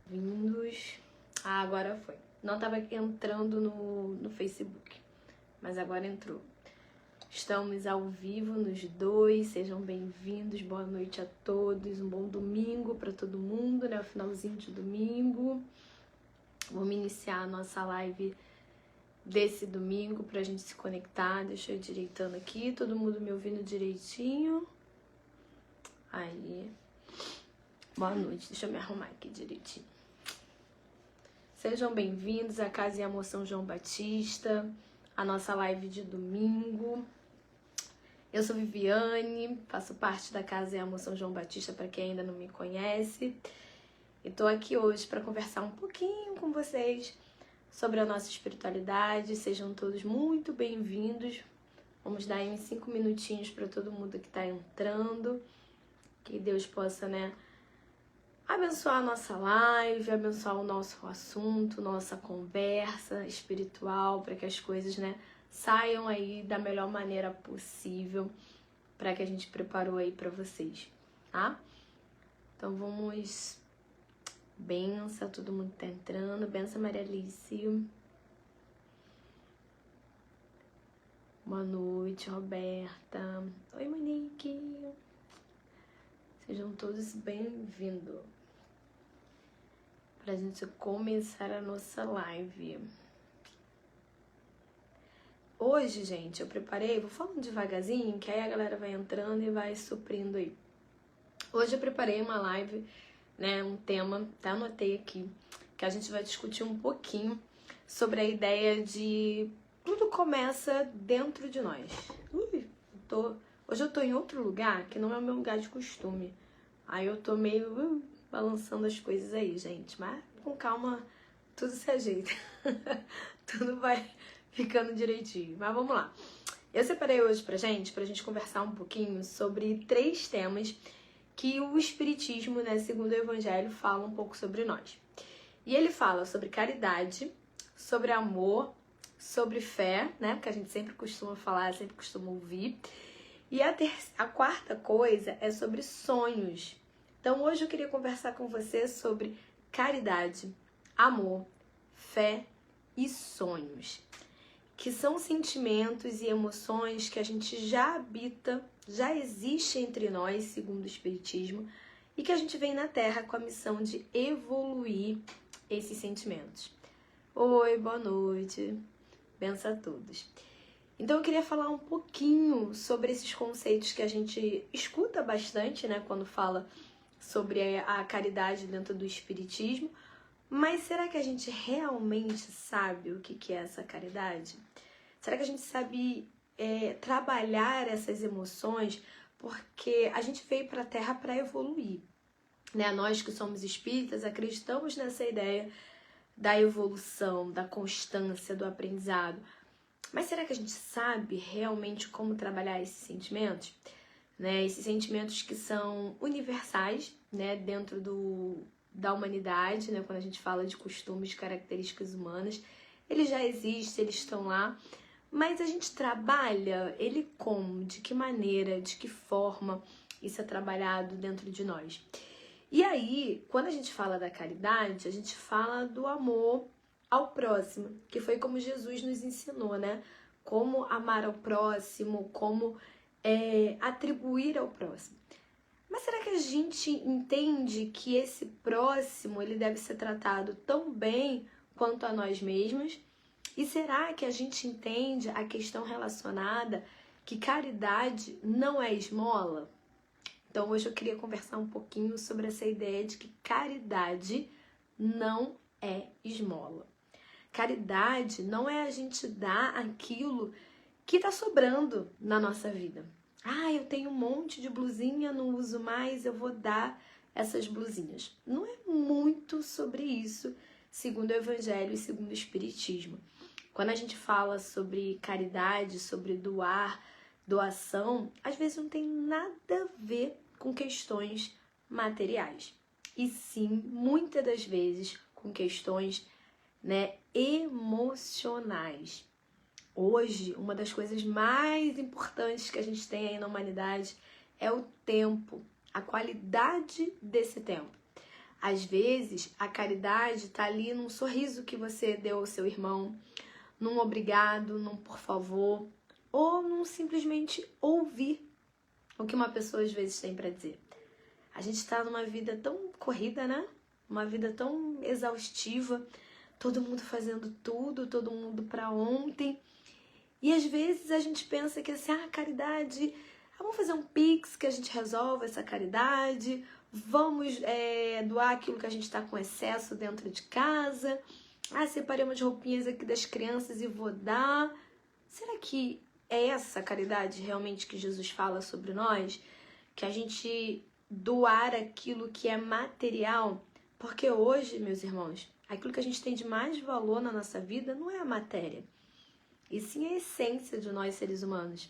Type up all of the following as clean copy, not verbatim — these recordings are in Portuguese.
Vindos. Ah, agora foi. Não estava entrando no Facebook, mas agora entrou. Estamos ao vivo nos dois, sejam bem-vindos, boa noite a todos, um bom domingo para todo mundo, né? O finalzinho de domingo. Vamos iniciar a nossa live desse domingo pra gente se conectar. Deixa eu ir direitando aqui, todo mundo me ouvindo direitinho. Aí. Boa noite, deixa eu me arrumar aqui direitinho. Sejam bem-vindos à Casa e Amor São João Batista, a nossa live de domingo. Eu sou Viviane, faço parte da Casa e Amor São João Batista, para quem ainda não me conhece. E tô aqui hoje para conversar um pouquinho com vocês sobre a nossa espiritualidade. Sejam todos muito bem-vindos. Vamos dar aí uns 5 minutinhos para todo mundo que está entrando. Que Deus possa, né, abençoar a nossa live, abençoar o nosso assunto, nossa conversa espiritual, para que as coisas, né, saiam aí da melhor maneira possível, para que a gente preparou aí para vocês, tá? Então vamos... Benção, todo mundo tá entrando. Benção, Maria Alice. Boa noite, Roberta. Oi, Monique. Sejam todos bem-vindos pra gente começar a nossa live. Hoje, gente, eu preparei, vou falando devagarzinho, que aí a galera vai entrando e vai suprindo aí. Hoje eu preparei uma live, né, um tema, até anotei aqui, que a gente vai discutir um pouquinho sobre a ideia de tudo começa dentro de nós. Hoje eu tô em outro lugar que não é o meu lugar de costume. Aí eu tô meio balançando as coisas aí, gente. Mas com calma, tudo se ajeita. Tudo vai ficando direitinho. Mas vamos lá. Eu separei hoje pra gente conversar um pouquinho sobre 3 temas que o Espiritismo, né, segundo o Evangelho, fala um pouco sobre nós. E ele fala sobre caridade, sobre amor, sobre fé, né, porque a gente sempre costuma falar, sempre costuma ouvir. E a 4ª coisa é sobre sonhos. Então hoje eu queria conversar com você sobre caridade, amor, fé e sonhos, que são sentimentos e emoções que a gente já habita, já existe entre nós, segundo o Espiritismo, e que a gente vem na Terra com a missão de evoluir esses sentimentos. Oi, boa noite, benção a todos. Então eu queria falar um pouquinho sobre esses conceitos que a gente escuta bastante, né, quando fala sobre a caridade dentro do Espiritismo, mas será que a gente realmente sabe o que é essa caridade? Será que a gente sabe trabalhar essas emoções? Porque a gente veio para a Terra para evoluir, né? Nós que somos espíritas acreditamos nessa ideia da evolução, da constância, do aprendizado. Mas será que a gente sabe realmente como trabalhar esses sentimentos? Né? Esses sentimentos que são universais, né? Dentro da humanidade, né? Quando a gente fala de costumes, características humanas, eles já existem, eles estão lá. Mas a gente trabalha ele como? De que maneira? De que forma isso é trabalhado dentro de nós? E aí, quando a gente fala da caridade, a gente fala do amor ao próximo, que foi como Jesus nos ensinou, né? Como amar ao próximo, como atribuir ao próximo. Mas será que a gente entende que esse próximo ele deve ser tratado tão bem quanto a nós mesmos? E será que a gente entende a questão relacionada que caridade não é esmola? Então hoje eu queria conversar um pouquinho sobre essa ideia de que caridade não é esmola. Caridade não é a gente dar aquilo que tá sobrando na nossa vida. Ah, eu tenho um monte de blusinha, não uso mais, eu vou dar essas blusinhas. Não é muito sobre isso, segundo o Evangelho e segundo o Espiritismo. Quando a gente fala sobre caridade, sobre doar, doação, às vezes não tem nada a ver com questões materiais. E sim, muitas das vezes, com questões, né, emocionais. Hoje, uma das coisas mais importantes que a gente tem aí na humanidade é o tempo, a qualidade desse tempo. Às vezes, a caridade está ali num sorriso que você deu ao seu irmão, num obrigado, num por favor, ou num simplesmente ouvir o que uma pessoa às vezes tem para dizer. A gente está numa vida tão corrida, né? Uma vida tão exaustiva, todo mundo fazendo tudo, todo mundo para ontem. E às vezes a gente pensa que assim, caridade, vamos fazer um Pix que a gente resolve essa caridade, vamos doar aquilo que a gente está com excesso dentro de casa, separei umas roupinhas aqui das crianças e vou dar. Será que é essa caridade realmente que Jesus fala sobre nós? Que a gente doar aquilo que é material? Porque hoje, meus irmãos, aquilo que a gente tem de mais valor na nossa vida não é a matéria, e sim a essência de nós seres humanos.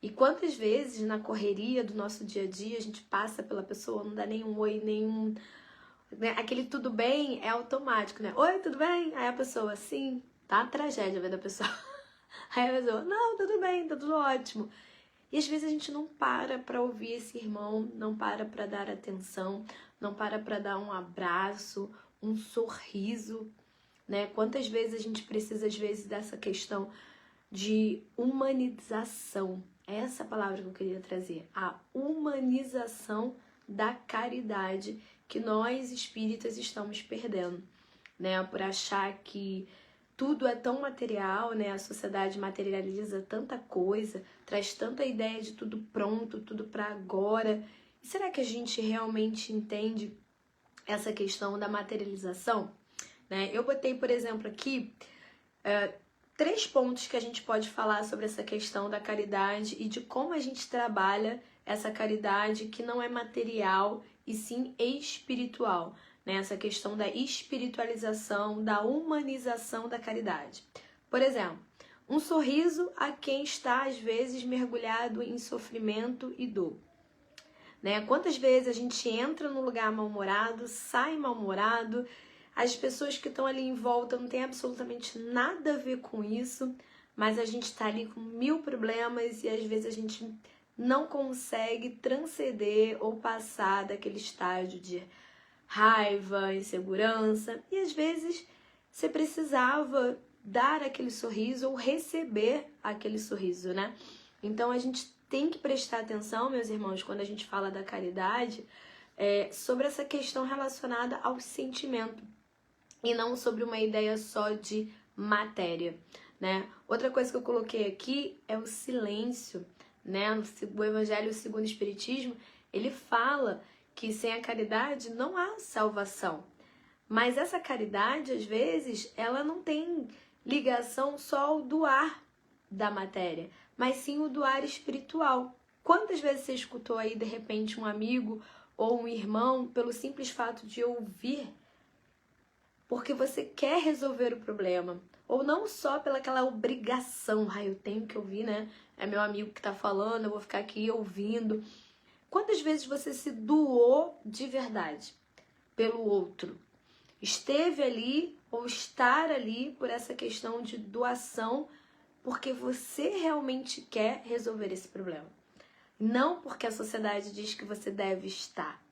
E quantas vezes na correria do nosso dia a dia a gente passa pela pessoa, não dá nenhum oi, nenhum... né? Aquele tudo bem é automático, né? Oi, tudo bem? Aí a pessoa, sim, tá uma tragédia a vida da pessoa. Aí a pessoa, não, tudo bem, tá tudo ótimo. E às vezes a gente não para ouvir esse irmão, não para dar atenção, não para dar um abraço, um sorriso, né? Quantas vezes a gente precisa, às vezes, dessa questão de humanização. É essa palavra que eu queria trazer. A humanização da caridade que nós, espíritas, estamos perdendo, né? Por achar que tudo é tão material, né? A sociedade materializa tanta coisa, traz tanta ideia de tudo pronto, tudo para agora. E será que a gente realmente entende essa questão da materialização? Né? Eu botei, por exemplo, aqui 3 pontos que a gente pode falar sobre essa questão da caridade e de como a gente trabalha essa caridade que não é material e sim espiritual, né? Essa questão da espiritualização, da humanização da caridade. Por exemplo, um sorriso a quem está às vezes mergulhado em sofrimento e dor. Né? Quantas vezes a gente entra num lugar mal-humorado, sai mal-humorado, as pessoas que estão ali em volta não têm absolutamente nada a ver com isso, mas a gente está ali com 1000 problemas e às vezes a gente não consegue transcender ou passar daquele estágio de raiva, insegurança. E às vezes você precisava dar aquele sorriso ou receber aquele sorriso, né? Então a gente tem que prestar atenção, meus irmãos, quando a gente fala da caridade, sobre essa questão relacionada ao sentimento e não sobre uma ideia só de matéria, né? Outra coisa que eu coloquei aqui é o silêncio, né? O Evangelho segundo o Espiritismo, ele fala que sem a caridade não há salvação. Mas essa caridade, às vezes, ela não tem ligação só ao doar da matéria, mas sim o doar espiritual. Quantas vezes você escutou aí, de repente, um amigo ou um irmão, pelo simples fato de ouvir, porque você quer resolver o problema, ou não só pelaquela obrigação, eu tenho que ouvir, né? É meu amigo que tá falando, eu vou ficar aqui ouvindo. Quantas vezes você se doou de verdade pelo outro? Esteve ali ou estar ali por essa questão de doação, porque você realmente quer resolver esse problema. Não porque a sociedade diz que você deve estar,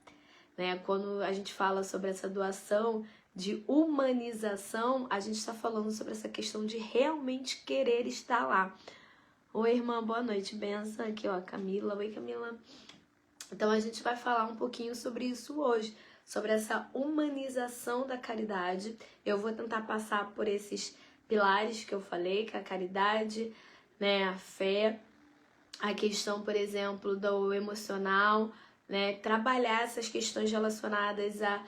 né? Quando a gente fala sobre essa doação de humanização, a gente está falando sobre essa questão de realmente querer estar lá. Oi, irmã, boa noite, benção. Aqui, ó, Camila. Oi, Camila. Então, a gente vai falar um pouquinho sobre isso hoje, sobre essa humanização da caridade. Eu vou tentar passar por esses pilares que eu falei, que é a caridade, né, a fé, a questão, por exemplo, do emocional, né, trabalhar essas questões relacionadas a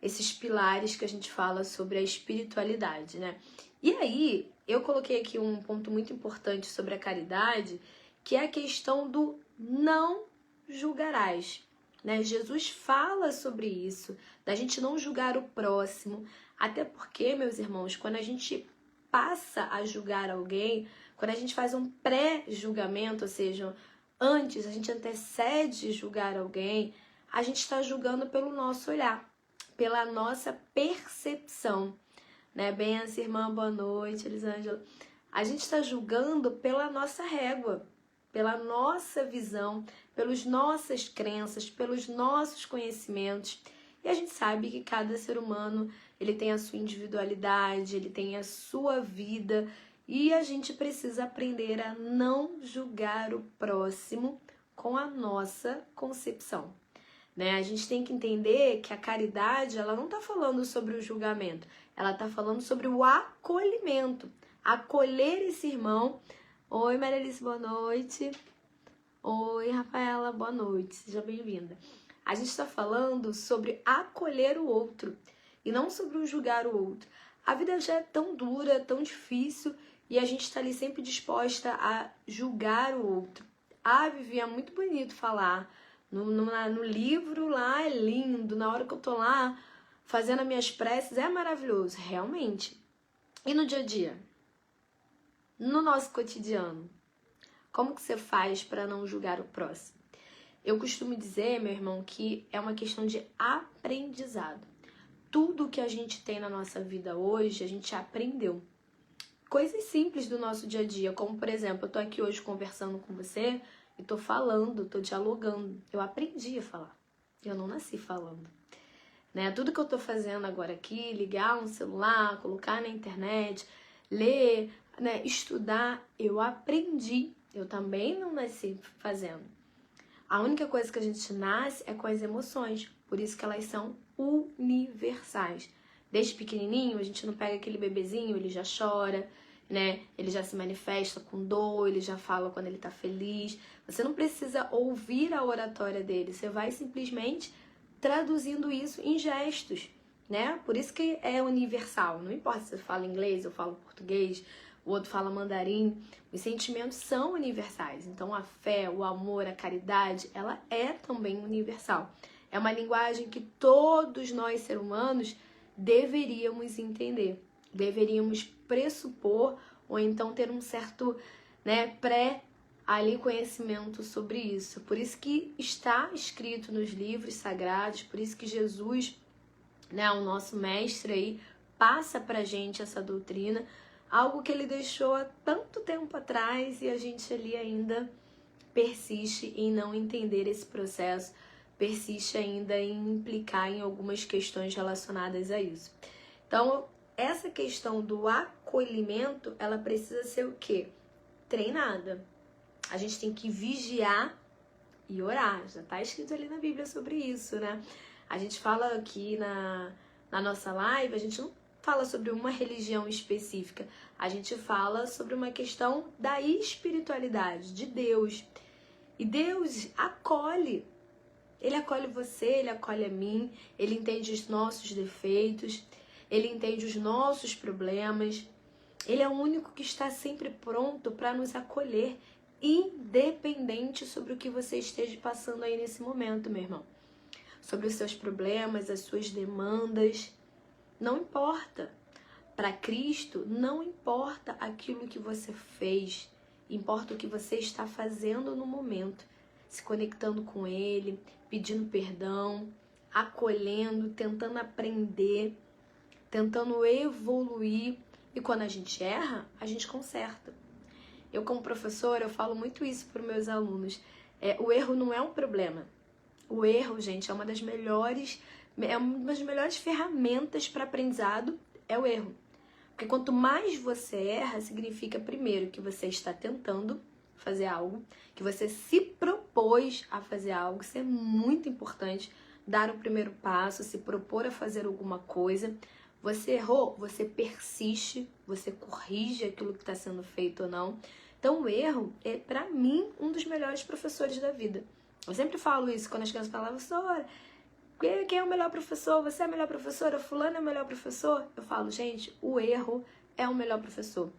esses pilares que a gente fala sobre a espiritualidade, né? E aí, eu coloquei aqui um ponto muito importante sobre a caridade, que é a questão do não julgarás, né? Jesus fala sobre isso, da gente não julgar o próximo, até porque, meus irmãos, quando a gente passa a julgar alguém, quando a gente faz um pré-julgamento, ou seja, antes a gente antecede julgar alguém, a gente está julgando pelo nosso olhar, pela nossa percepção, né? Benção, irmã, boa noite, Elisângela. A gente está julgando pela nossa régua, pela nossa visão, pelas nossas crenças, pelos nossos conhecimentos. E a gente sabe que cada ser humano, ele tem a sua individualidade, ele tem a sua vida, e a gente precisa aprender a não julgar o próximo com a nossa concepção, né? A gente tem que entender que a caridade, ela não está falando sobre o julgamento, ela está falando sobre o acolhimento. Acolher esse irmão. Oi, Marialice, boa noite. Oi, Rafaela, boa noite. Seja bem-vinda. A gente está falando sobre acolher o outro e não sobre o julgar o outro. A vida já é tão dura, tão difícil, e a gente está ali sempre disposta a julgar o outro. Ah, Vivi, é muito bonito falar. No livro lá é lindo, na hora que eu tô lá fazendo as minhas preces é maravilhoso, realmente. E no dia a dia? No nosso cotidiano? Como que você faz para não julgar o próximo? Eu costumo dizer, meu irmão, que é uma questão de aprendizado. Tudo que a gente tem na nossa vida hoje, a gente aprendeu. Coisas simples do nosso dia a dia, como por exemplo, eu tô aqui hoje conversando com você e tô falando, tô dialogando. Eu aprendi a falar. Eu não nasci falando. Né? Tudo que eu tô fazendo agora aqui, ligar um celular, colocar na internet, ler, né, estudar, eu aprendi. Eu também não nasci fazendo. A única coisa que a gente nasce é com as emoções, por isso que elas são universais. Desde pequenininho, a gente não pega aquele bebezinho, ele já chora, né? Ele já se manifesta com dor, ele já fala quando ele tá feliz. Você não precisa ouvir a oratória dele, você vai simplesmente traduzindo isso em gestos, né? Por isso que é universal. Não importa se você fala inglês, eu falo português, o outro fala mandarim, os sentimentos são universais. Então a fé, o amor, a caridade, ela é também universal. É uma linguagem que todos nós, seres humanos, deveríamos entender. Deveríamos pressupor ou então ter um certo, né, ali conhecimento sobre isso. Por isso que está escrito nos livros sagrados, por isso que Jesus, né, o nosso mestre aí, passa pra gente essa doutrina, algo que ele deixou há tanto tempo atrás e a gente ali ainda persiste em não entender esse processo, persiste ainda em implicar em algumas questões relacionadas a isso. Então, essa questão do acolhimento, ela precisa ser o quê? Treinada. A gente tem que vigiar e orar. Já está escrito ali na Bíblia sobre isso, né? A gente fala aqui na nossa live, a gente não fala sobre uma religião específica. A gente fala sobre uma questão da espiritualidade, de Deus. E Deus acolhe. Ele acolhe você, ele acolhe a mim, ele entende os nossos defeitos, ele entende os nossos problemas. Ele é o único que está sempre pronto para nos acolher, independente sobre o que você esteja passando aí nesse momento, meu irmão. Sobre os seus problemas, as suas demandas, não importa. Para Cristo, não importa aquilo que você fez, importa o que você está fazendo no momento, se conectando com Ele, pedindo perdão, acolhendo, tentando aprender, tentando evoluir. E quando a gente erra, a gente conserta. Eu, como professora, eu falo muito isso para os meus alunos. O erro não é um problema. O erro, gente, é uma das melhores ferramentas para aprendizado, é o erro. Porque quanto mais você erra, significa, primeiro, que você está tentando fazer algo, que você se propôs a fazer algo. Isso é muito importante, dar o primeiro passo, se propor a fazer alguma coisa. Você errou, você persiste, você corrige aquilo que está sendo feito ou não. Então o erro é, para mim, um dos melhores professores da vida. Eu sempre falo isso quando as crianças falam, professora, quem é o melhor professor? Você é a melhor professora? Fulano é o melhor professor? Eu falo, gente, o erro é o melhor professor.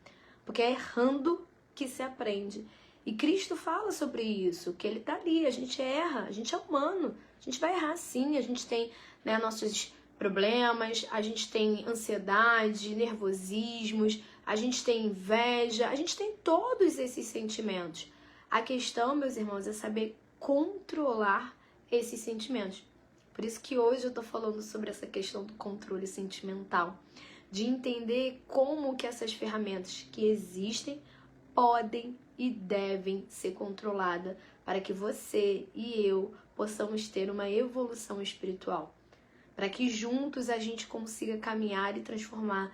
Porque é errando que se aprende. E Cristo fala sobre isso, que ele tá ali, a gente erra, a gente é humano, a gente vai errar sim, a gente tem, né, nossos problemas, a gente tem ansiedade, nervosismos, a gente tem inveja, a gente tem todos esses sentimentos. A questão, meus irmãos, é saber controlar esses sentimentos. Por isso que hoje eu tô falando sobre essa questão do controle sentimental, de entender como que essas ferramentas que existem podem e devem ser controladas para que você e eu possamos ter uma evolução espiritual. para que juntos a gente consiga caminhar e transformar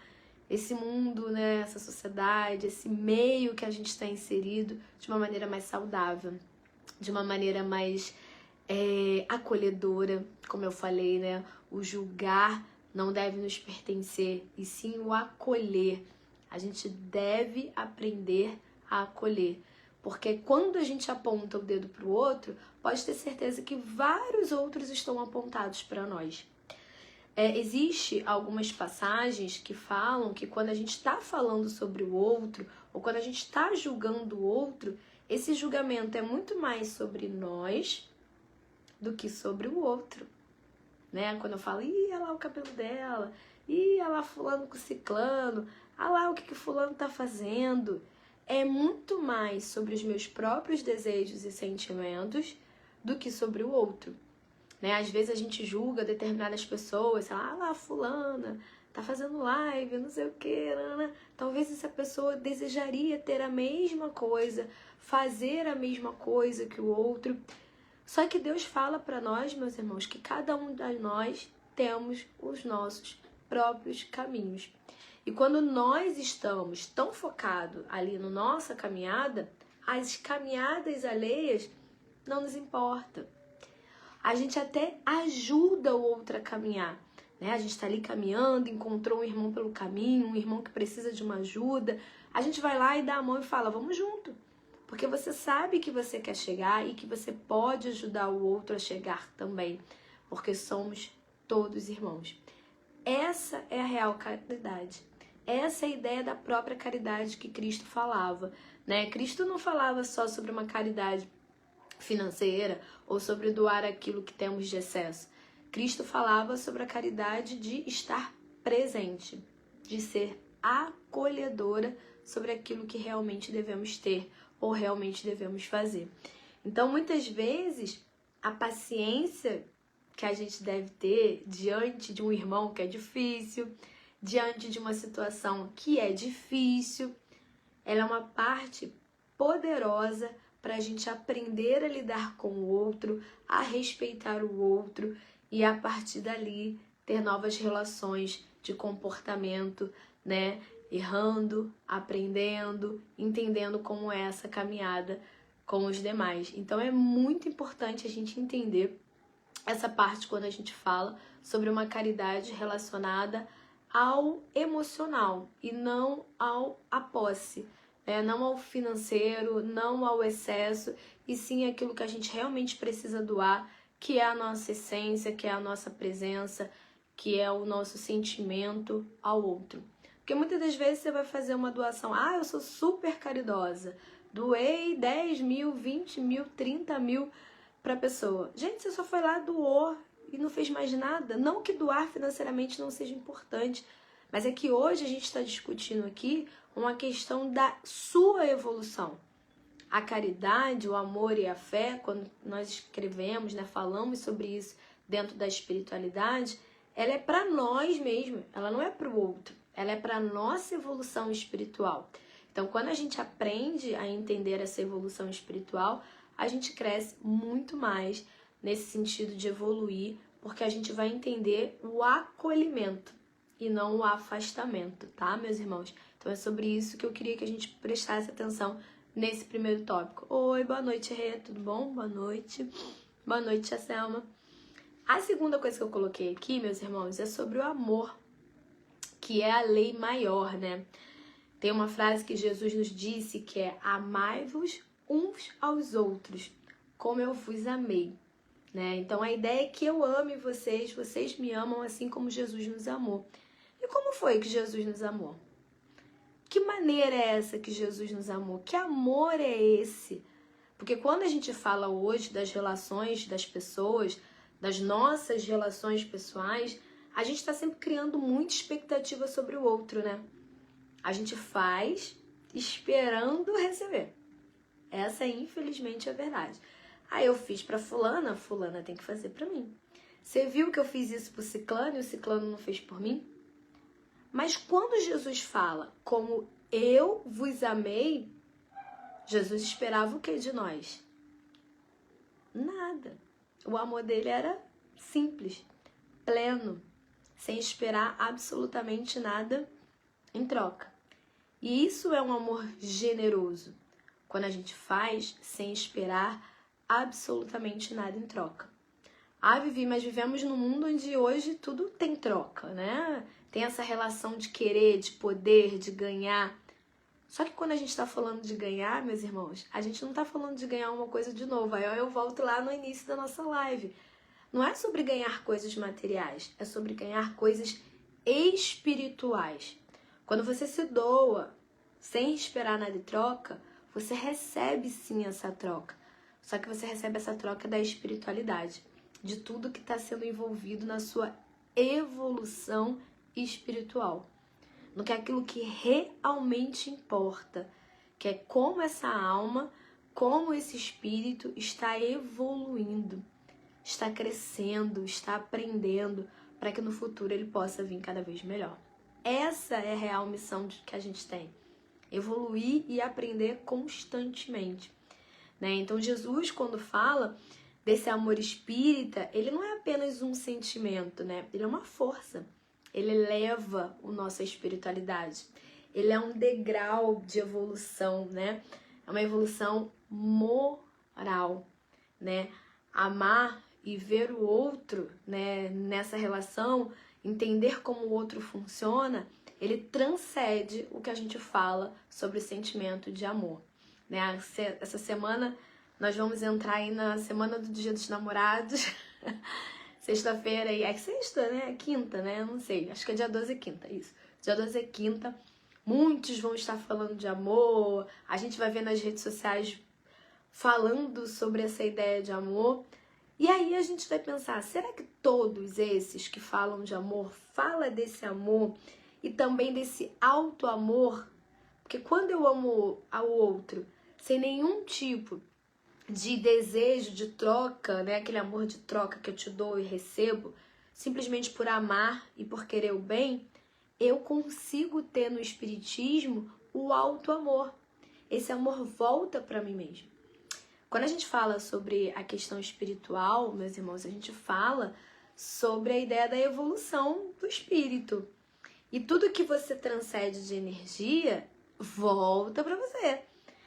esse mundo, né, essa sociedade, esse meio que a gente está inserido de uma maneira mais saudável, de uma maneira mais acolhedora, como eu falei, né? O julgar não deve nos pertencer, e sim o acolher. A gente deve aprender a acolher, porque quando a gente aponta o dedo para o outro, pode ter certeza que vários outros estão apontados para nós. Existe algumas passagens que falam que quando a gente está falando sobre o outro, ou quando a gente está julgando o outro, esse julgamento é muito mais sobre nós do que sobre o outro, né? Quando eu falo, ih, olha lá o cabelo dela, ih, olha lá fulano com ciclano, olha lá o que fulano tá fazendo. É muito mais sobre os meus próprios desejos e sentimentos do que sobre o outro, né? Às vezes a gente julga determinadas pessoas, sei lá, ah lá, fulana, tá fazendo live, não sei o que, né? Talvez essa pessoa desejaria ter a mesma coisa, fazer a mesma coisa que o outro. Só que Deus fala para nós, meus irmãos, que cada um de nós temos os nossos próprios caminhos. E quando nós estamos tão focados ali na nossa caminhada, as caminhadas alheias não nos importam. A gente até ajuda o outro a caminhar, né? A gente está ali caminhando, encontrou um irmão pelo caminho, um irmão que precisa de uma ajuda. A gente vai lá e dá a mão e fala, vamos junto. Porque você sabe que você quer chegar e que você pode ajudar o outro a chegar também. Porque somos todos irmãos. Essa é a real caridade. Essa é a ideia da própria caridade que Cristo falava, né? Cristo não falava só sobre uma caridade financeira ou sobre doar aquilo que temos de excesso. Cristo falava sobre a caridade de estar presente, de ser acolhedora sobre aquilo que realmente devemos ter ou realmente devemos fazer. Então, muitas vezes, a paciência que a gente deve ter diante de um irmão que é difícil, diante de uma situação que é difícil, ela é uma parte poderosa para a gente aprender a lidar com o outro, a respeitar o outro e, a partir dali, ter novas relações de comportamento, né? Errando, aprendendo, entendendo como é essa caminhada com os demais. Então é muito importante a gente entender essa parte quando a gente fala sobre uma caridade relacionada ao emocional e não à posse, né? Não ao financeiro, não ao excesso, e sim aquilo que a gente realmente precisa doar, que é a nossa essência, que é a nossa presença, que é o nosso sentimento ao outro. Porque muitas das vezes você vai fazer uma doação, eu sou super caridosa, doei 10 mil, 20 mil, 30 mil para a pessoa. Gente, você só foi lá, doou e não fez mais nada. Não que doar financeiramente não seja importante, mas é que hoje a gente está discutindo aqui uma questão da sua evolução. A caridade, o amor e a fé, quando nós escrevemos, né, falamos sobre isso dentro da espiritualidade, ela é para nós mesmos, ela não é para o outro. Ela é para a nossa evolução espiritual. Então, quando a gente aprende a entender essa evolução espiritual, a gente cresce muito mais nesse sentido de evoluir, porque a gente vai entender o acolhimento e não o afastamento, tá, meus irmãos? Então, é sobre isso que eu queria que a gente prestasse atenção nesse primeiro tópico. Oi, boa noite, Rê, tudo bom? Boa noite. Boa noite, Tia Selma. A segunda coisa que eu coloquei aqui, meus irmãos, é sobre o amor, que é a lei maior, né? Tem uma frase que Jesus nos disse que é: amai-vos uns aos outros, como eu vos amei, né? Então a ideia é que eu ame vocês, vocês me amam assim como Jesus nos amou. E como foi que Jesus nos amou? Que maneira é essa que Jesus nos amou? Que amor é esse? Porque quando a gente fala hoje das relações das pessoas, das nossas relações pessoais, a gente está sempre criando muita expectativa sobre o outro, né? A gente faz esperando receber. Essa, infelizmente, é a verdade. Aí eu fiz pra fulana, fulana tem que fazer pra mim. Você viu que eu fiz isso pro ciclano e o ciclano não fez por mim? Mas quando Jesus fala, como eu vos amei, Jesus esperava o que de nós? Nada. O amor dele era simples. pleno, sem esperar absolutamente nada em troca. E isso é um amor generoso, quando a gente faz sem esperar absolutamente nada em troca. Vivi, mas vivemos num mundo onde hoje tudo tem troca, né? Tem essa relação de querer, de poder, de ganhar. Só que quando a gente está falando de ganhar, meus irmãos, a gente não está falando de ganhar uma coisa de novo. Aí eu volto lá no início da nossa live. Não é sobre ganhar coisas materiais, é sobre ganhar coisas espirituais. Quando você se doa sem esperar nada em troca, você recebe sim essa troca. Só que você recebe essa troca da espiritualidade, de tudo que está sendo envolvido na sua evolução espiritual. No que é aquilo que realmente importa, que é como essa alma, como esse espírito está evoluindo, está crescendo, está aprendendo, para que no futuro ele possa vir cada vez melhor. Essa é a real missão que a gente tem. Evoluir e aprender constantemente, né? Então Jesus, quando fala desse amor espírita, ele não é apenas um sentimento, né? Ele é uma força. Ele eleva a nossa espiritualidade. Ele é um degrau de evolução, né? É uma evolução moral, né? Amar e ver o outro, né, nessa relação, entender como o outro funciona, ele transcende o que a gente fala sobre o sentimento de amor, né? Essa semana nós vamos entrar aí na semana do Dia dos Namorados. Sexta-feira, e é sexta, né? É quinta, né? Não sei, acho que é dia 12 é quinta, isso. Dia 12 é quinta. Muitos vão estar falando de amor. A gente vai ver nas redes sociais falando sobre essa ideia de amor. E aí a gente vai pensar, será que todos esses que falam de amor, falam desse amor e também desse auto-amor? Porque quando eu amo ao outro sem nenhum tipo de desejo, de troca, né? Aquele amor de troca que eu te dou e recebo, simplesmente por amar e por querer o bem, eu consigo ter no espiritismo o auto-amor. Esse amor volta para mim mesmo. Quando a gente fala sobre a questão espiritual, meus irmãos, a gente fala sobre a ideia da evolução do espírito. E tudo que você transcende de energia volta para você.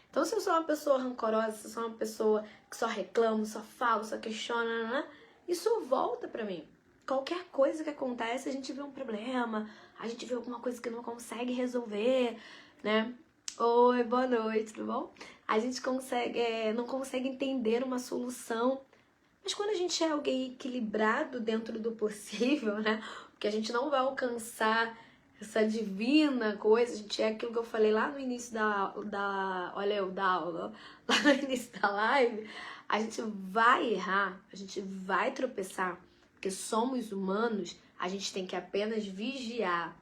Então, se eu sou uma pessoa rancorosa, se eu sou uma pessoa que só reclama, só fala, só questiona, né? Isso volta pra mim. Qualquer coisa que acontece, a gente vê um problema, a gente vê alguma coisa que não consegue resolver, né? Oi, boa noite, tudo bom? A gente não consegue entender uma solução. Mas quando a gente é alguém equilibrado dentro do possível, né? Porque a gente não vai alcançar essa divina coisa, a gente é aquilo que eu falei lá no início da aula, lá no início da live, a gente vai errar, a gente vai tropeçar, porque somos humanos, a gente tem que apenas vigiar.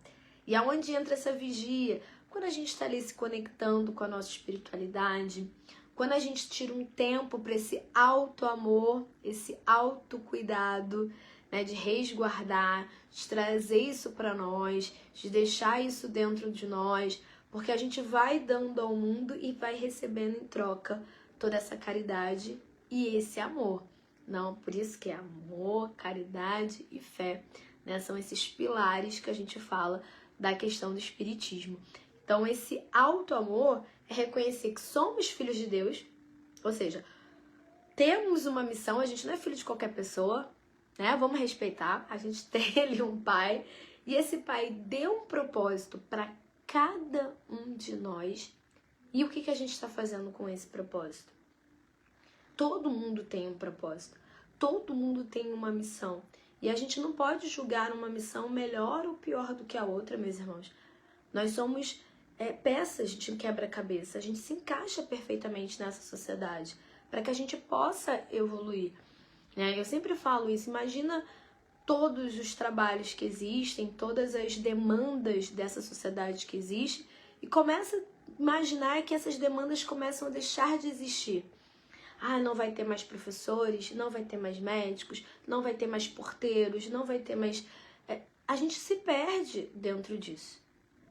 E aonde entra essa vigia? Quando a gente está ali se conectando com a nossa espiritualidade, quando a gente tira um tempo para esse auto-amor, esse autocuidado, né, de resguardar, de trazer isso para nós, de deixar isso dentro de nós, porque a gente vai dando ao mundo e vai recebendo em troca toda essa caridade e esse amor. Não, por isso que é amor, caridade e fé, né? São esses pilares que a gente fala da questão do espiritismo. Então, esse auto-amor é reconhecer que somos filhos de Deus, ou seja, temos uma missão, a gente não é filho de qualquer pessoa, né? Vamos respeitar, a gente tem ali um pai, e esse pai deu um propósito para cada um de nós. E o que a gente está fazendo com esse propósito? Todo mundo tem um propósito, todo mundo tem uma missão. E a gente não pode julgar uma missão melhor ou pior do que a outra, meus irmãos. Nós somos peças de um quebra-cabeça, a gente se encaixa perfeitamente nessa sociedade para que a gente possa evoluir. Eu sempre falo isso, imagina todos os trabalhos que existem, todas as demandas dessa sociedade que existe e começa a imaginar que essas demandas começam a deixar de existir. Não vai ter mais professores, não vai ter mais médicos, não vai ter mais porteiros, não vai ter mais... A gente se perde dentro disso.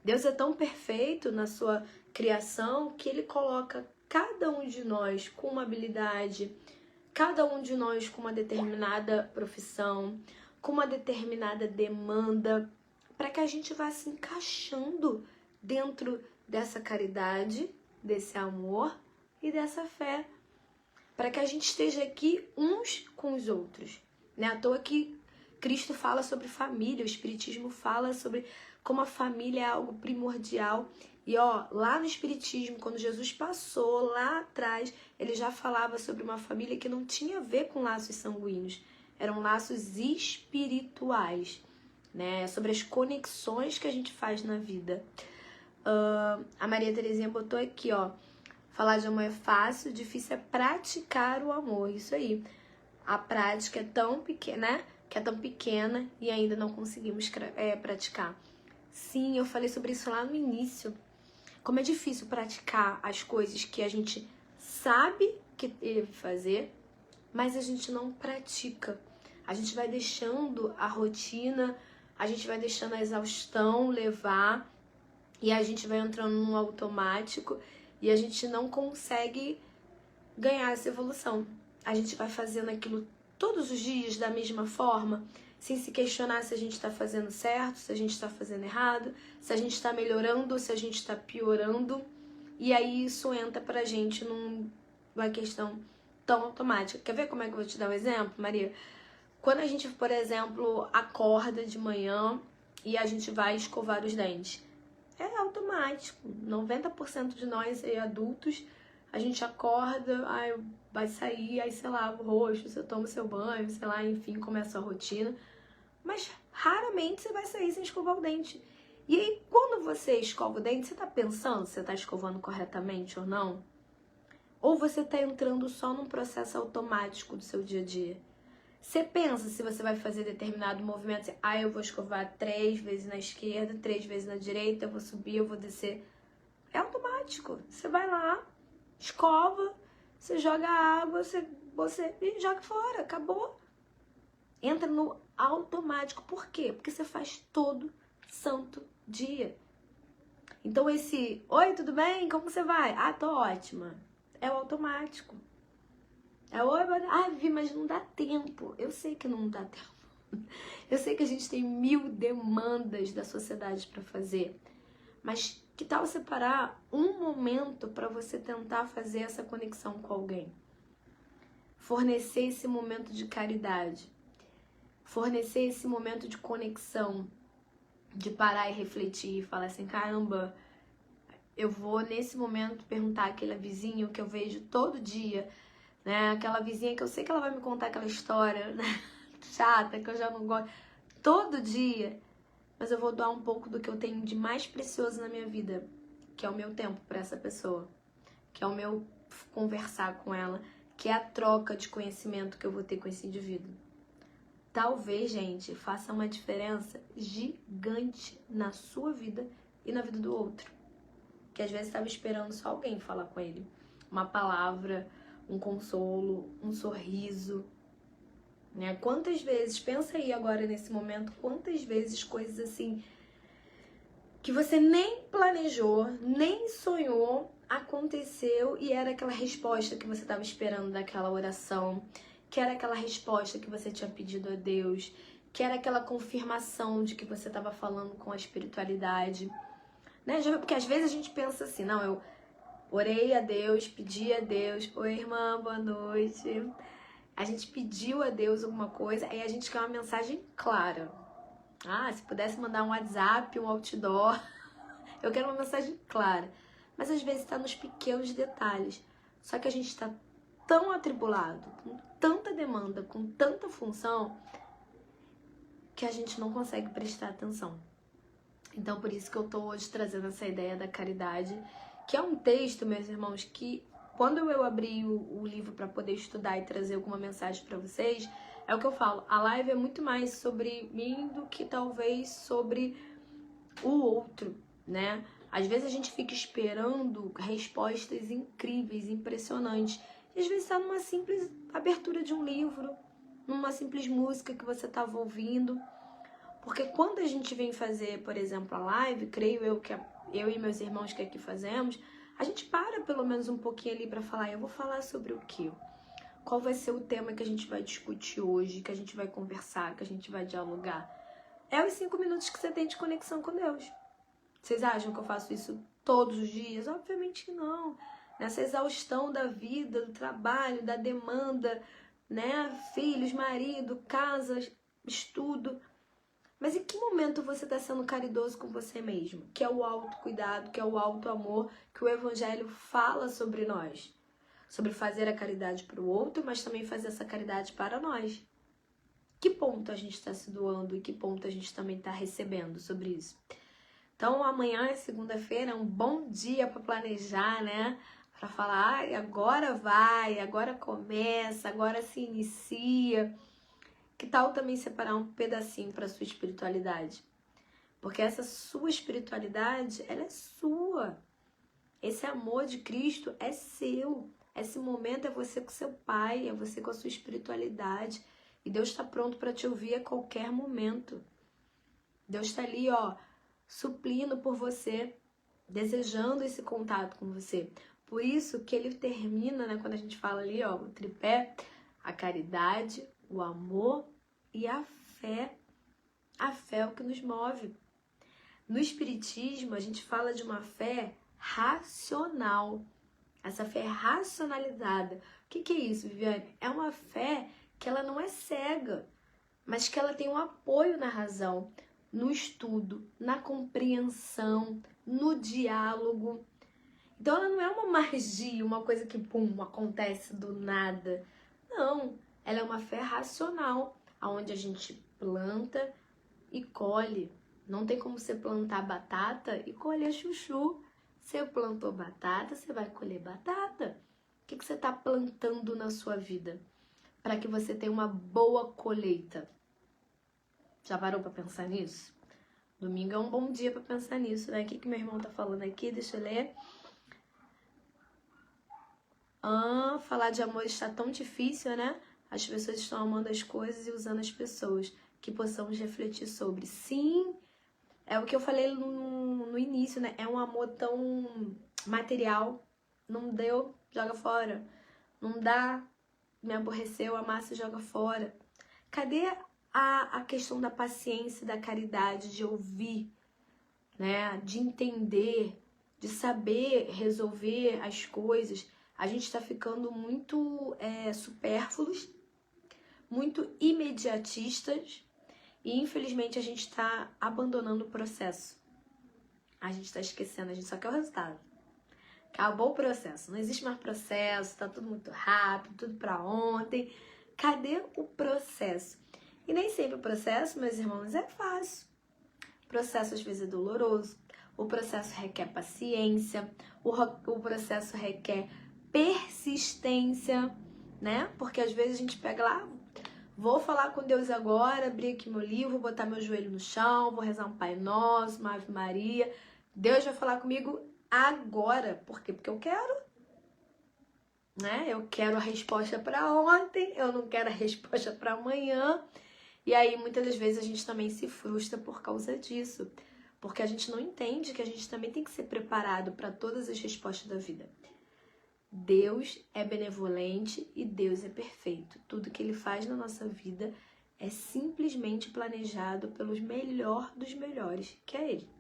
Deus é tão perfeito na sua criação que Ele coloca cada um de nós com uma habilidade, cada um de nós com uma determinada profissão, com uma determinada demanda, para que a gente vá se encaixando dentro dessa caridade, desse amor e dessa fé, para que a gente esteja aqui uns com os outros. Não é à toa que Cristo fala sobre família, o Espiritismo fala sobre como a família é algo primordial. E lá no Espiritismo, quando Jesus passou lá atrás, ele já falava sobre uma família que não tinha a ver com laços sanguíneos, eram laços espirituais, né? Sobre as conexões que a gente faz na vida. A Maria Terezinha botou aqui, falar de amor é fácil, difícil é praticar o amor. Isso aí. A prática é tão pequena, né? Que é tão pequena e ainda não conseguimos praticar. Sim, eu falei sobre isso lá no início. Como é difícil praticar as coisas que a gente sabe que deve fazer, mas a gente não pratica. A gente vai deixando a rotina, a gente vai deixando a exaustão levar e a gente vai entrando no automático e a gente não consegue ganhar essa evolução. A gente vai fazendo aquilo todos os dias da mesma forma, sem se questionar se a gente está fazendo certo, se a gente está fazendo errado, se a gente está melhorando, se a gente está piorando. E aí isso entra pra gente numa questão tão automática. Quer ver como é que eu vou te dar um exemplo, Maria? Quando a gente, por exemplo, acorda de manhã e a gente vai escovar os dentes, é automático. 90% de nós adultos, a gente acorda, vai sair, aí você lava o rosto, você toma o seu banho, sei lá, enfim, começa a rotina. Mas raramente você vai sair sem escovar o dente. E aí, quando você escova o dente, você tá pensando se você tá escovando corretamente ou não? Ou você tá entrando só num processo automático do seu dia a dia? Você pensa se você vai fazer determinado movimento, eu vou escovar 3 vezes na esquerda, 3 vezes na direita, eu vou subir, eu vou descer. É automático. Você vai lá, escova, você joga água, você joga fora, acabou. Entra no automático. Por quê? Porque você faz todo santo dia. Então oi, tudo bem? Como você vai? Tô ótima. É o automático. Oi, Vi, mas não dá tempo. Eu sei que não dá tempo. Eu sei que a gente tem 1000 demandas da sociedade para fazer. Mas que tal separar um momento para você tentar fazer essa conexão com alguém? Fornecer esse momento de caridade. Fornecer esse momento de conexão. De parar e refletir e falar assim, caramba, eu vou nesse momento perguntar àquela vizinha que eu vejo todo dia, né? Aquela vizinha que eu sei que ela vai me contar aquela história, né? Chata, que eu já não gosto. Todo dia. Mas eu vou doar um pouco do que eu tenho de mais precioso na minha vida, que é o meu tempo para essa pessoa, que é o meu conversar com ela, que é a troca de conhecimento que eu vou ter com esse indivíduo. Talvez, gente, faça uma diferença gigante na sua vida e na vida do outro. Que às vezes estava esperando só alguém falar com ele. Uma palavra, um consolo, um sorriso. Né? Quantas vezes, pensa aí agora nesse momento, quantas vezes coisas assim que você nem planejou, nem sonhou, aconteceu e era aquela resposta que você estava esperando daquela oração, que era aquela resposta que você tinha pedido a Deus, que era aquela confirmação de que você estava falando com a espiritualidade, né? Porque às vezes a gente pensa assim, não, eu orei a Deus, pedi a Deus, oi irmã, boa noite. A gente pediu a Deus alguma coisa, aí a gente quer uma mensagem clara. Se pudesse mandar um WhatsApp, um outdoor, eu quero uma mensagem clara. Mas às vezes está nos pequenos detalhes. Só que a gente está tão atribulado, com tanta demanda, com tanta função, que a gente não consegue prestar atenção. Então, por isso que eu tô hoje trazendo essa ideia da caridade, que é um texto, meus irmãos, que quando eu abri o livro para poder estudar e trazer alguma mensagem para vocês, é o que eu falo, a live é muito mais sobre mim do que talvez sobre o outro, né? Às vezes a gente fica esperando respostas incríveis, impressionantes. E às vezes está numa simples abertura de um livro, numa simples música que você estava ouvindo. Porque quando a gente vem fazer, por exemplo, a live, creio eu que eu e meus irmãos que aqui fazemos, a gente para pelo menos um pouquinho ali para falar, eu vou falar sobre o quê? Qual vai ser o tema que a gente vai discutir hoje, que a gente vai conversar, que a gente vai dialogar? É os 5 minutos que você tem de conexão com Deus. Vocês acham que eu faço isso todos os dias? Obviamente que não. Nessa exaustão da vida, do trabalho, da demanda, né? Filhos, marido, casa, estudo. Mas em que momento você está sendo caridoso com você mesmo? Que é o autocuidado, que é o auto-amor, que o Evangelho fala sobre nós. Sobre fazer a caridade para o outro, mas também fazer essa caridade para nós. Que ponto a gente está se doando e que ponto a gente também está recebendo sobre isso? Então amanhã é segunda-feira, é um bom dia para planejar, né? Para falar, agora vai, agora começa, agora se inicia. Que tal também separar um pedacinho para sua espiritualidade? Porque essa sua espiritualidade, ela é sua. Esse amor de Cristo é seu. Esse momento é você com seu Pai, é você com a sua espiritualidade. E Deus está pronto para te ouvir a qualquer momento. Deus está ali, ó, suplindo por você, desejando esse contato com você. Por isso que ele termina, né, quando a gente fala ali, ó, o tripé, a caridade, o amor e a fé. A fé é o que nos move. No Espiritismo, a gente fala de uma fé racional. Essa fé racionalizada. O que é isso, Viviane? É uma fé que ela não é cega, mas que ela tem um apoio na razão, no estudo, na compreensão, no diálogo. Então ela não é uma magia, uma coisa que, pum, acontece do nada. Não, ela é uma fé racional, onde a gente planta e colhe. Não tem como você plantar batata e colher chuchu. Você plantou batata, você vai colher batata. O que você está plantando na sua vida? Para que você tenha uma boa colheita. Já parou para pensar nisso? Domingo é um bom dia para pensar nisso, né? O que meu irmão tá falando aqui? Deixa eu ler. Falar de amor está tão difícil, né? As pessoas estão amando as coisas e usando as pessoas. Que possamos refletir sobre. Sim, é o que eu falei no início, né? É um amor tão material. Não deu, joga fora. Não dá, me aborreceu, amassa e joga fora. Cadê a questão da paciência, da caridade, de ouvir, né? De entender, de saber resolver as coisas? A gente tá ficando muito supérfluos, muito imediatistas. E infelizmente a gente está abandonando o processo. A gente está esquecendo, a gente só quer o resultado. Acabou o processo, não existe mais processo, tá tudo muito rápido, tudo para ontem. Cadê o processo? E nem sempre o processo, meus irmãos, é fácil. O processo às vezes é doloroso, o processo requer paciência, o processo requer persistência, né? Porque às vezes a gente pega lá, vou falar com Deus agora, abrir aqui meu livro, botar meu joelho no chão, vou rezar um Pai Nosso, uma Ave Maria. Deus vai falar comigo agora. Por quê? Porque eu quero. Né? Eu quero a resposta para ontem, eu não quero a resposta para amanhã. E aí, muitas das vezes, a gente também se frustra por causa disso. Porque a gente não entende que a gente também tem que ser preparado para todas as respostas da vida. Deus é benevolente e Deus é perfeito. Tudo que Ele faz na nossa vida é simplesmente planejado pelos melhor dos melhores, que é Ele.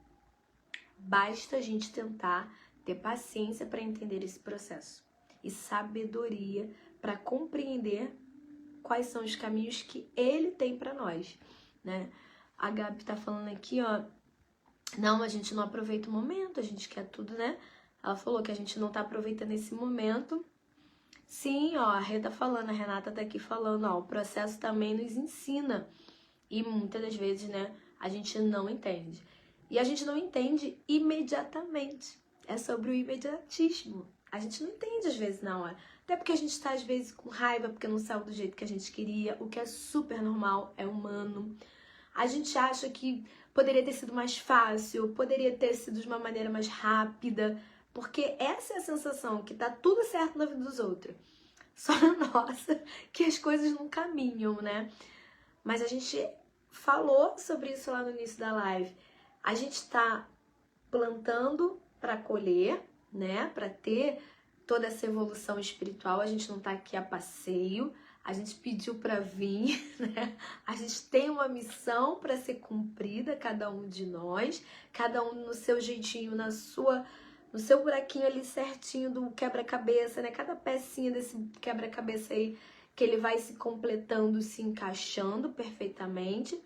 Basta a gente tentar ter paciência para entender esse processo e sabedoria para compreender quais são os caminhos que Ele tem para nós, né? A Gabi tá falando aqui, ó, não, a gente não aproveita o momento, a gente quer tudo, né? Ela falou que a gente não tá aproveitando esse momento. Sim, ó, a Rê tá falando, a Renata tá aqui falando, ó, o processo também nos ensina. E muitas das vezes, né, a gente não entende. E a gente não entende imediatamente. É sobre o imediatismo. A gente não entende às vezes na hora. Até porque a gente tá às vezes com raiva, porque não saiu do jeito que a gente queria, o que é super normal, é humano. A gente acha que poderia ter sido mais fácil, poderia ter sido de uma maneira mais rápida, porque essa é a sensação, que tá tudo certo na vida dos outros. Só na nossa, que as coisas não caminham, né? Mas a gente falou sobre isso lá no início da live. A gente tá plantando para colher, né? Para ter toda essa evolução espiritual. A gente não tá aqui a passeio, a gente pediu para vir, né? A gente tem uma missão para ser cumprida, cada um de nós, cada um no seu jeitinho, no seu buraquinho ali certinho do quebra-cabeça, né? Cada pecinha desse quebra-cabeça aí que ele vai se completando, se encaixando perfeitamente,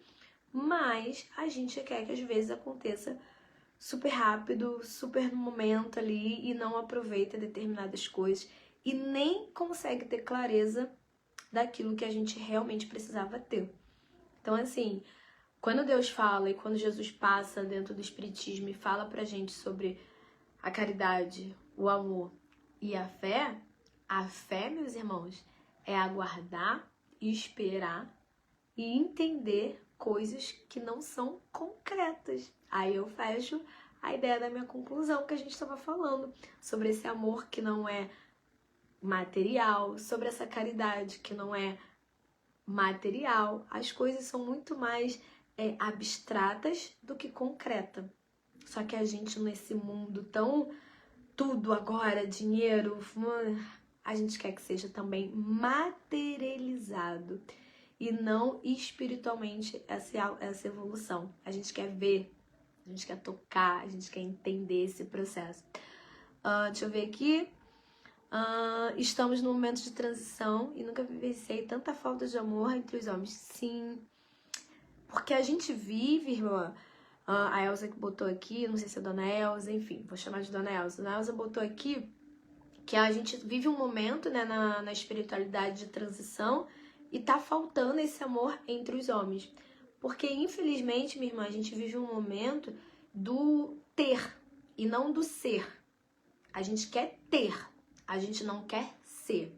mas a gente quer que às vezes aconteça super rápido, super no momento ali e não aproveita determinadas coisas e nem consegue ter clareza daquilo que a gente realmente precisava ter. Então, assim, quando Deus fala e quando Jesus passa dentro do Espiritismo e fala pra gente sobre a caridade, o amor e a fé, meus irmãos, é aguardar, esperar e entender coisas que não são concretas. Aí eu fecho a ideia da minha conclusão que a gente estava falando sobre esse amor que não é material, sobre essa caridade que não é material. As coisas são muito mais abstratas do que concreta. Só que a gente nesse mundo tão tudo agora, dinheiro, a gente quer que seja também materializado e não espiritualmente essa evolução. A gente quer ver, a gente quer tocar, a gente quer entender esse processo. Deixa eu ver aqui. Estamos num momento de transição e nunca vivenciei tanta falta de amor entre os homens. Sim, porque a gente vive, irmã. A Elza que botou aqui, não sei se é a Dona Elza, enfim, vou chamar de Dona Elza. A Dona Elza botou aqui que a gente vive um momento, né, na espiritualidade de transição e tá faltando esse amor entre os homens. Porque, infelizmente, minha irmã, a gente vive um momento do ter e não do ser. A gente quer ter, a gente não quer ser.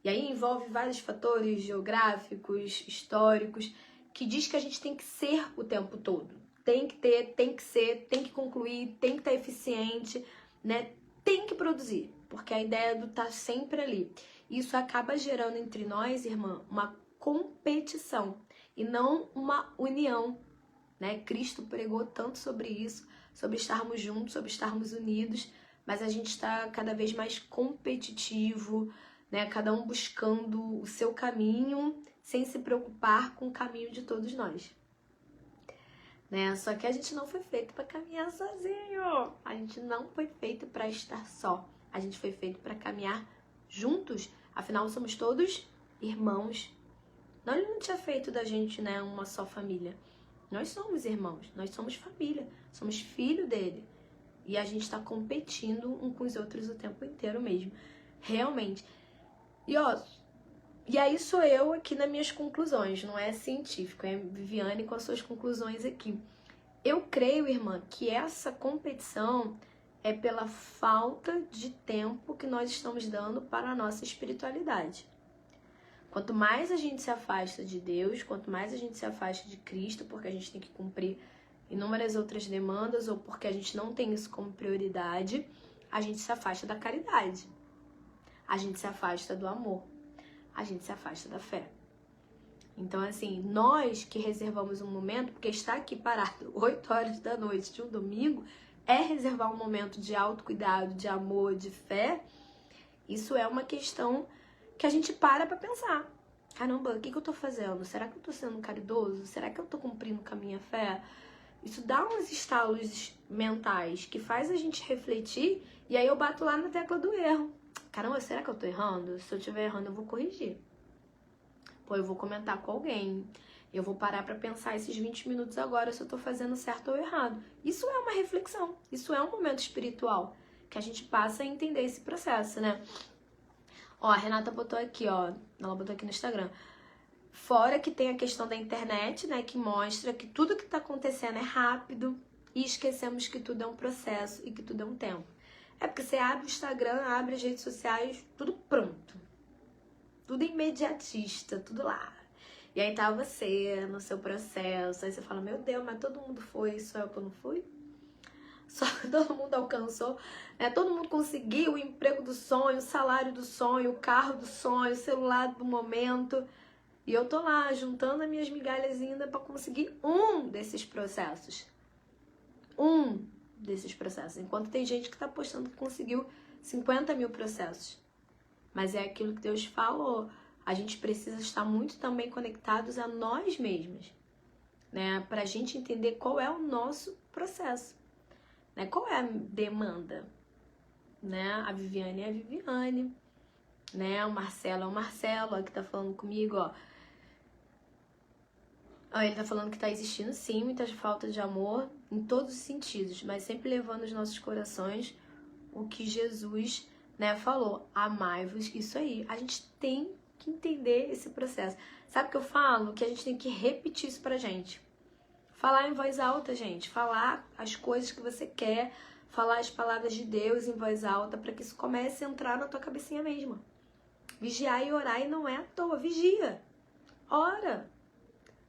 E aí envolve vários fatores geográficos, históricos, que diz que a gente tem que ser o tempo todo. Tem que ter, tem que ser, tem que concluir, tem que estar eficiente, né? Tem que produzir, porque a ideia do estar sempre ali. Isso acaba gerando entre nós, irmã, uma competição e não uma união, né? Cristo pregou tanto sobre isso, sobre estarmos juntos, sobre estarmos unidos, mas a gente está cada vez mais competitivo, né? Cada um buscando o seu caminho, sem se preocupar com o caminho de todos nós. Né? Só que a gente não foi feito para caminhar sozinho. A gente não foi feito para estar só. A gente foi feito para caminhar juntos. Afinal, somos todos irmãos. Não, ele não tinha feito da gente, né, uma só família. Nós somos irmãos, nós somos família, somos filho dele. E a gente está competindo um com os outros o tempo inteiro mesmo. Realmente. E aí sou eu aqui nas minhas conclusões, não é científico, é Viviane com as suas conclusões aqui. Eu creio, irmã, que essa competição é pela falta de tempo que nós estamos dando para a nossa espiritualidade. Quanto mais a gente se afasta de Deus, quanto mais a gente se afasta de Cristo, porque a gente tem que cumprir inúmeras outras demandas ou porque a gente não tem isso como prioridade, a gente se afasta da caridade, a gente se afasta do amor, a gente se afasta da fé. Então, assim, nós que reservamos um momento, porque estar aqui parado 8 horas da noite de um domingo é reservar um momento de autocuidado, de amor, de fé. Isso é uma questão que a gente para pensar. Caramba, o que eu tô fazendo? Será que eu tô sendo caridoso? Será que eu tô cumprindo com a minha fé? Isso dá uns estalos mentais que faz a gente refletir e aí eu bato lá na tecla do erro. Caramba, será que eu tô errando? Se eu estiver errando, eu vou corrigir. Pô, eu vou comentar com alguém. Eu vou parar pra pensar esses 20 minutos agora se eu tô fazendo certo ou errado. Isso é uma reflexão. Isso é um momento espiritual que a gente passa a entender esse processo, né? Ó, a Renata botou aqui, ó. Ela botou aqui no Instagram. Fora que tem a questão da internet, né? Que mostra que tudo que tá acontecendo é rápido e esquecemos que tudo é um processo e que tudo é um tempo. É porque você abre o Instagram, abre as redes sociais, tudo pronto. Tudo imediatista, tudo lá. E aí tá você no seu processo, aí você fala, meu Deus, mas todo mundo foi, só eu que eu não fui? Só todo mundo alcançou, né? Todo mundo conseguiu o emprego do sonho, o salário do sonho, o carro do sonho, o celular do momento. E eu tô lá, juntando as minhas migalhas ainda pra conseguir um desses processos. Um desses processos. Enquanto tem gente que tá postando que conseguiu 50 mil processos. Mas é aquilo que Deus falou. A gente precisa estar muito também conectados a nós mesmos, né? Pra gente entender qual é o nosso processo, né? Qual é a demanda, né? A Viviane é a Viviane, né? O Marcelo é o Marcelo, ó, que tá falando comigo, ó. Ele tá falando que tá existindo sim muita falta de amor em todos os sentidos, mas sempre levando os nossos corações o que Jesus, né, falou, amai-vos, isso aí. A gente tem que entender esse processo. Sabe o que eu falo? Que a gente tem que repetir isso pra gente. Falar em voz alta, gente. Falar as coisas que você quer, falar as palavras de Deus em voz alta, para que isso comece a entrar na tua cabecinha mesmo. Vigiar e orar, e não é à toa. Vigia. Ora.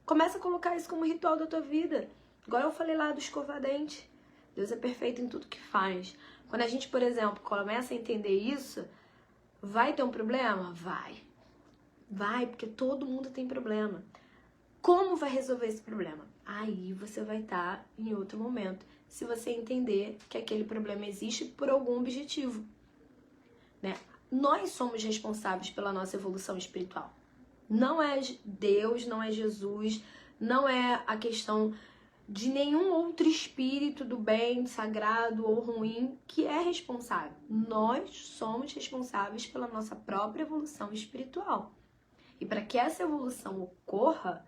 Começa a colocar isso como ritual da tua vida. Igual eu falei lá do escova-dente. Deus é perfeito em tudo que faz. Quando a gente, por exemplo, começa a entender isso, vai ter um problema? Vai. Vai, porque todo mundo tem problema. Como vai resolver esse problema? Aí você vai estar em outro momento, se você entender que aquele problema existe por algum objetivo, né? Nós somos responsáveis pela nossa evolução espiritual. Não é Deus, não é Jesus, não é a questão de nenhum outro espírito do bem, sagrado ou ruim que é responsável. Nós somos responsáveis pela nossa própria evolução espiritual. E para que essa evolução ocorra,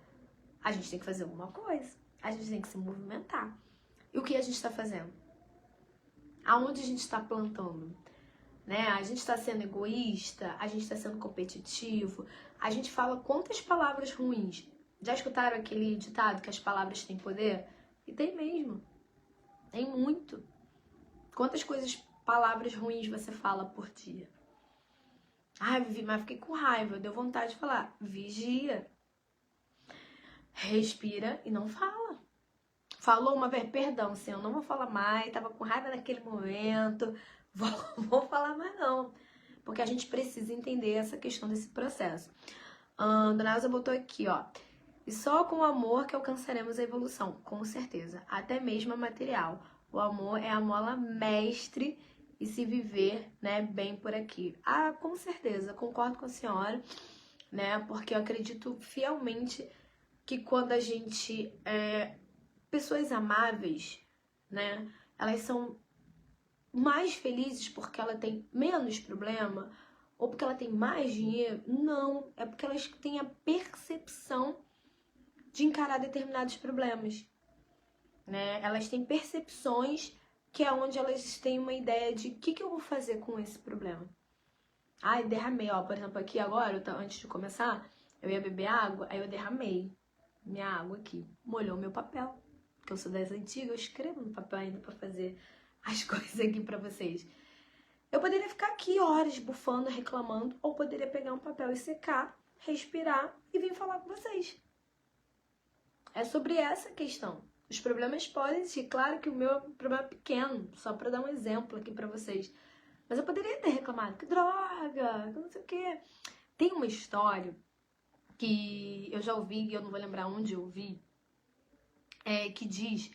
a gente tem que fazer alguma coisa. A gente tem que se movimentar. E o que a gente está fazendo? Aonde a gente está plantando? Né? A gente está sendo egoísta? A gente está sendo competitivo? A gente fala quantas palavras ruins. Já escutaram aquele ditado que as palavras têm poder? E tem mesmo. Tem muito. Quantas palavras ruins você fala por dia? Ai, Vivi, mas fiquei com raiva. Deu vontade de falar. Vigia. Respira e não fala. Falou uma vez, perdão, senhor, não vou falar mais, tava com raiva naquele momento, vou falar mais não. Porque a gente precisa entender essa questão desse processo. Dona Elza botou aqui, ó. E só com o amor que alcançaremos a evolução, com certeza. Até mesmo a material. O amor é a mola mestre e se viver, né, bem por aqui. Ah, com certeza, concordo com a senhora, né? Porque eu acredito fielmente que quando a gente pessoas amáveis, né? Elas são mais felizes porque ela tem menos problema ou porque ela tem mais dinheiro? Não, é porque elas têm a percepção de encarar determinados problemas, né? Elas têm percepções que é onde elas têm uma ideia de o que eu vou fazer com esse problema. Ai, derramei, ó, por exemplo, aqui agora, antes de começar, eu ia beber água, aí eu derramei minha água aqui, molhou meu papel. Porque eu sou das antigas, eu escrevo no papel ainda pra fazer as coisas aqui pra vocês. Eu poderia ficar aqui horas bufando, reclamando, ou poderia pegar um papel e secar, respirar e vir falar com vocês. É sobre essa questão. Os problemas podem existir. Claro que o meu é um problema pequeno, só pra dar um exemplo aqui pra vocês. Mas eu poderia ter reclamado, que droga, que não sei o quê. Tem uma história que eu já ouvi, e eu não vou lembrar onde eu ouvi, que diz,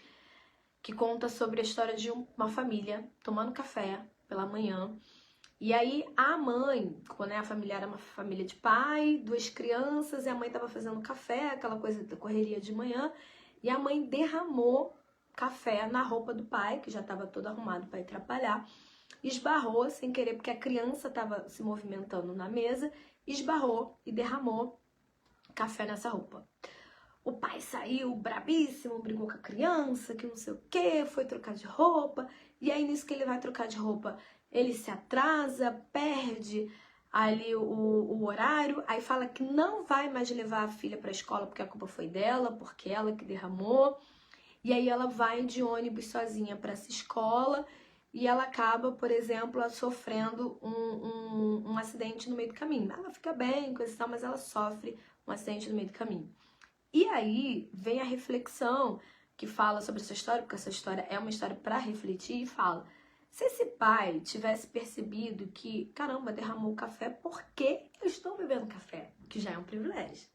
que conta sobre a história de uma família tomando café pela manhã. E aí a mãe, quando a família era uma família de pai, 2 crianças, e a mãe estava fazendo café, aquela coisa da correria de manhã, e a mãe derramou café na roupa do pai, que já estava todo arrumado para ir trabalhar, esbarrou sem querer, porque a criança estava se movimentando na mesa, esbarrou e derramou café nessa roupa. O pai saiu brabíssimo, brigou com a criança, que não sei o que, foi trocar de roupa. E aí, nisso que ele vai trocar de roupa, ele se atrasa, perde ali o horário. Aí fala que não vai mais levar a filha para a escola porque a culpa foi dela, porque ela que derramou. E aí ela vai de ônibus sozinha para essa escola e ela acaba, por exemplo, sofrendo um acidente no meio do caminho. Ela fica bem, coisa e tal, mas ela sofre um acidente no meio do caminho. E aí vem a reflexão que fala sobre essa história, porque essa história é uma história para refletir, e fala: se esse pai tivesse percebido que, caramba, derramou café, por que eu estou bebendo café? Que já é um privilégio.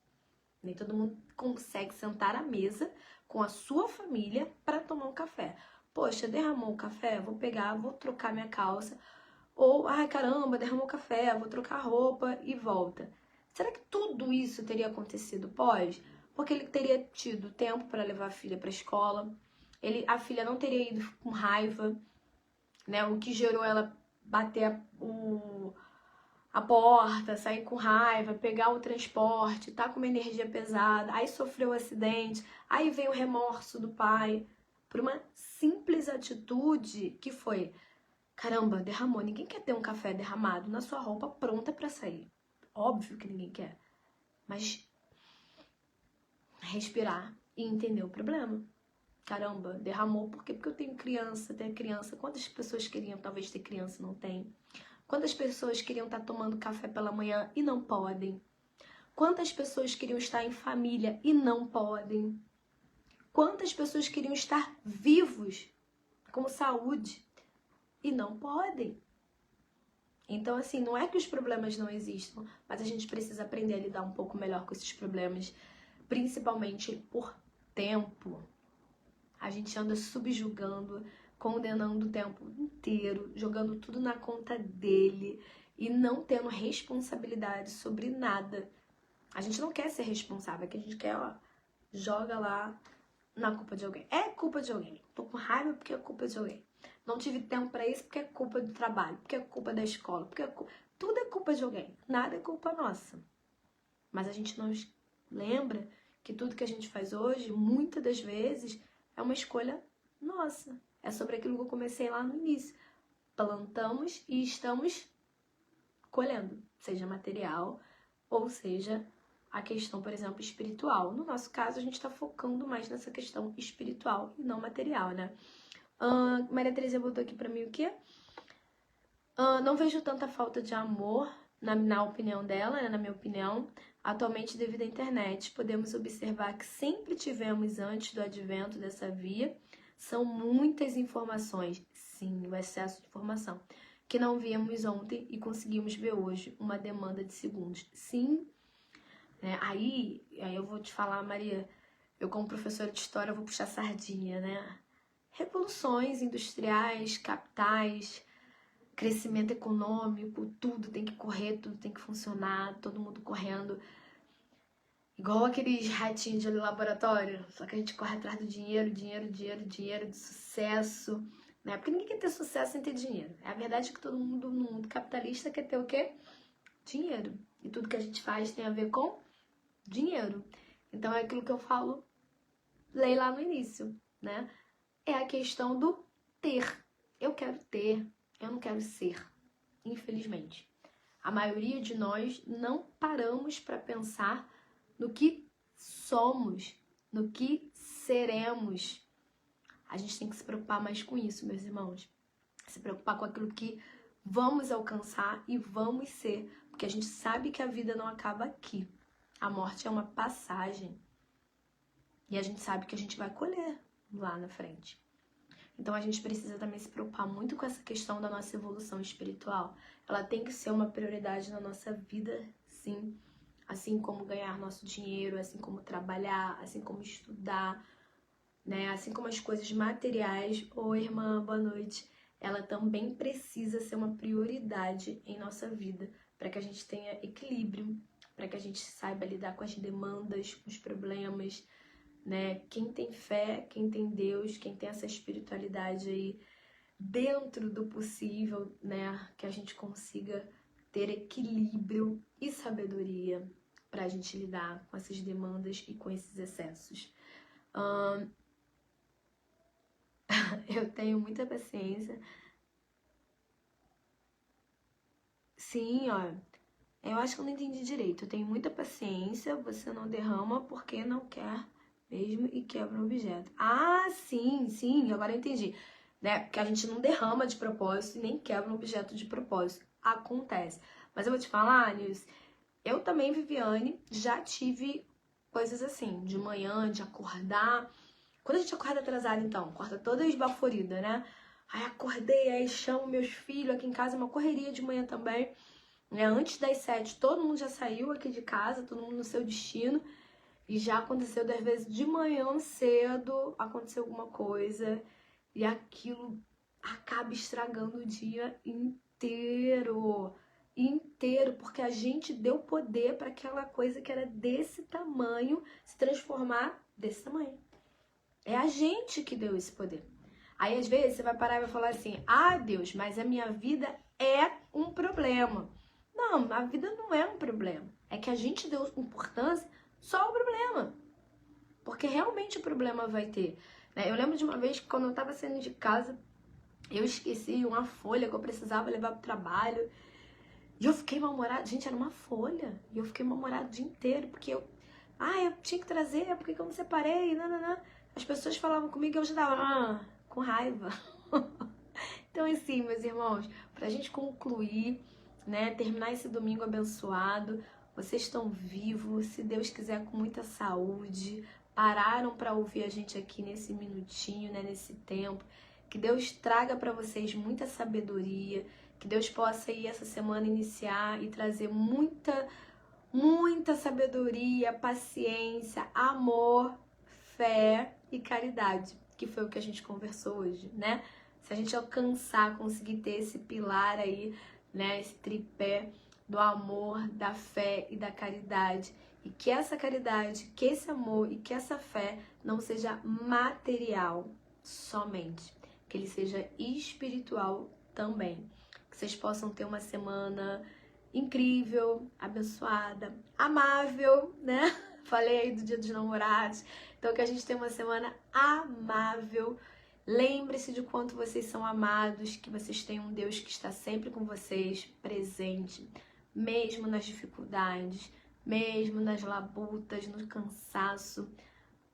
Nem todo mundo consegue sentar à mesa com a sua família para tomar um café. Poxa, derramou o café, vou pegar, vou trocar minha calça, Ou, ai caramba, derramou café, vou trocar roupa e volta. Será que tudo isso teria acontecido pós? Porque ele teria tido tempo para levar a filha para a escola, a filha não teria ido com raiva, né? O que gerou ela bater a porta, sair com raiva, pegar o transporte, tá com uma energia pesada, aí sofreu um acidente, aí veio o remorso do pai por uma simples atitude que foi: caramba, derramou. Ninguém quer ter um café derramado na sua roupa pronta para sair. Óbvio que ninguém quer. Mas respirar e entender o problema. Caramba, derramou por quê? Porque eu tenho criança, tenho criança. Quantas pessoas queriam talvez ter criança e não tem? Quantas pessoas queriam estar tomando café pela manhã e não podem? Quantas pessoas queriam estar em família e não podem? Quantas pessoas queriam estar vivos, com saúde, e não podem? Então, assim, não é que os problemas não existam, mas a gente precisa aprender a lidar um pouco melhor com esses problemas, principalmente por tempo. A gente anda subjugando, condenando o tempo inteiro, jogando tudo na conta dele e não tendo responsabilidade sobre nada. A gente não quer ser responsável, é que a gente quer, ó, joga lá na culpa de alguém. É culpa de alguém. Tô com raiva porque é culpa de alguém. Não tive tempo pra isso porque é culpa do trabalho, porque é culpa da escola, porque tudo é culpa de alguém. Nada é culpa nossa. Mas a gente não lembra que tudo que a gente faz hoje, muitas das vezes, é uma escolha nossa. É sobre aquilo que eu comecei lá no início. Plantamos e estamos colhendo, seja material ou seja a questão, por exemplo, espiritual. No nosso caso, a gente está focando mais nessa questão espiritual e não material, né? Maria Teresa botou aqui pra mim o quê? Não vejo tanta falta de amor, na opinião dela, né? Na minha opinião. Atualmente, devido à internet, podemos observar que sempre tivemos antes do advento dessa via. São muitas informações, sim, o excesso de informação, que não víamos ontem e conseguimos ver hoje, uma demanda de segundos. Sim, né? Aí eu vou te falar, Maria, eu como professora de história vou puxar sardinha, né? Revoluções industriais, capitais, crescimento econômico, tudo tem que correr, tudo tem que funcionar, todo mundo correndo. Igual aqueles ratinhos de laboratório, só que a gente corre atrás do dinheiro, de sucesso, né? Porque ninguém quer ter sucesso sem ter dinheiro. É a verdade que todo mundo no mundo capitalista quer ter o quê? Dinheiro. E tudo que a gente faz tem a ver com dinheiro. Então é aquilo que eu falo, lei lá no início, né? É a questão do ter. Eu quero ter, eu não quero ser, infelizmente. A maioria de nós não paramos para pensar no que somos, no que seremos. A gente tem que se preocupar mais com isso, meus irmãos. Se preocupar com aquilo que vamos alcançar e vamos ser, porque a gente sabe que a vida não acaba aqui. A morte é uma passagem. E a gente sabe que a gente vai colher lá na frente. Então a gente precisa também se preocupar muito com essa questão da nossa evolução espiritual. Ela tem que ser uma prioridade na nossa vida, sim. Assim como ganhar nosso dinheiro, assim como trabalhar, assim como estudar, né? Assim como as coisas materiais. Oi, irmã, boa noite. Ela também precisa ser uma prioridade em nossa vida, para que a gente tenha equilíbrio, para que a gente saiba lidar com as demandas, com os problemas, né? Quem tem fé, quem tem Deus, quem tem essa espiritualidade aí dentro do possível, né? Que a gente consiga ter equilíbrio e sabedoria para a gente lidar com essas demandas e com esses excessos. Eu tenho muita paciência. Sim, ó. Eu acho que eu não entendi direito. Eu tenho muita paciência, você não derrama porque não quer mesmo e quebra um objeto. Ah, sim, agora eu entendi. Né? Porque a gente não derrama de propósito e nem quebra um objeto de propósito. Acontece. Mas eu vou te falar, Nils, eu também, Viviane, já tive coisas assim, de manhã, de acordar. Quando a gente acorda atrasada, então, acorda toda esbaforida, né? Aí acordei, aí chamo meus filhos aqui em casa, uma correria de manhã também. Né? Antes das 7, todo mundo já saiu aqui de casa, todo mundo no seu destino. E já aconteceu, das vezes, de manhã cedo, aconteceu alguma coisa. E aquilo acaba estragando o dia inteiro. inteiro, porque a gente deu poder para aquela coisa que era desse tamanho se transformar desse tamanho. É a gente que deu esse poder. Aí às vezes você vai parar e vai falar assim: ah, Deus, mas a minha vida é um problema. Não, a vida não é um problema. É que a gente deu importância só ao problema. Porque realmente o problema vai ter. Né? Eu lembro de uma vez que quando eu estava saindo de casa, eu esqueci uma folha que eu precisava levar para o trabalho. E eu fiquei mal-humorada. Gente, era uma folha. E eu fiquei mal-humorada o dia inteiro. Porque eu tinha que trazer. Por que eu me separei? Não. As pessoas falavam comigo e eu já dava com raiva. Então, assim, meus irmãos, pra gente concluir, né, terminar esse domingo abençoado, vocês estão vivos, se Deus quiser, com muita saúde, pararam para ouvir a gente aqui nesse minutinho, né, nesse tempo. Que Deus traga para vocês muita sabedoria, que Deus possa aí essa semana iniciar e trazer muita sabedoria, paciência, amor, fé e caridade, que foi o que a gente conversou hoje, né? Se a gente alcançar, conseguir ter esse pilar aí, né, esse tripé do amor, da fé e da caridade, e que essa caridade, que esse amor e que essa fé não seja material somente, que ele seja espiritual também. Que vocês possam ter uma semana incrível, abençoada, amável, né? Falei aí do Dia dos Namorados. Então que a gente tenha uma semana amável. Lembre-se de quanto vocês são amados, que vocês têm um Deus que está sempre com vocês, presente, mesmo nas dificuldades, mesmo nas labutas, no cansaço.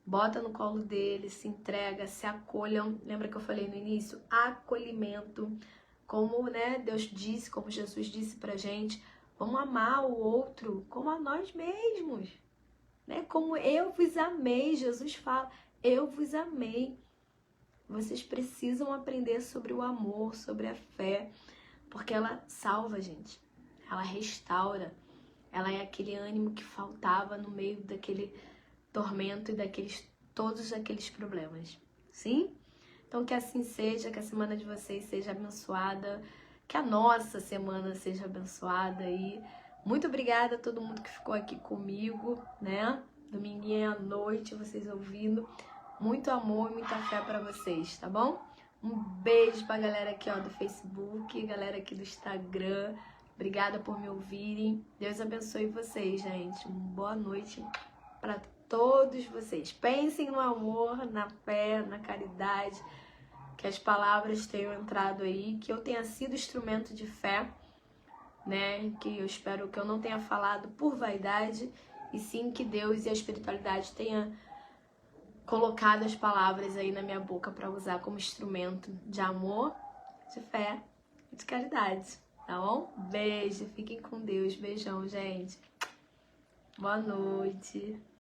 Bota no colo dele, se entrega, se acolham. Lembra que eu falei no início? Acolhimento. Como, né, Deus disse, como Jesus disse pra gente, vamos amar o outro como a nós mesmos. Né? Como eu vos amei, Jesus fala, eu vos amei. Vocês precisam aprender sobre o amor, sobre a fé, porque ela salva a gente, ela restaura, ela é aquele ânimo que faltava no meio daquele tormento e todos aqueles problemas. Sim? Então que assim seja, que a semana de vocês seja abençoada, que a nossa semana seja abençoada e muito obrigada a todo mundo que ficou aqui comigo, né? Dominguinho à noite, vocês ouvindo. Muito amor e muita fé pra vocês, tá bom? Um beijo pra galera aqui, ó, do Facebook, galera aqui do Instagram. Obrigada por me ouvirem. Deus abençoe vocês, gente. Uma boa noite pra todos vocês. Pensem no amor, na fé, na caridade. Que as palavras tenham entrado aí, que eu tenha sido instrumento de fé, né? Que eu espero que eu não tenha falado por vaidade, e sim que Deus e a espiritualidade tenha colocado as palavras aí na minha boca para usar como instrumento de amor, de fé e de caridade, tá bom? Beijo, fiquem com Deus, beijão, gente. Boa noite.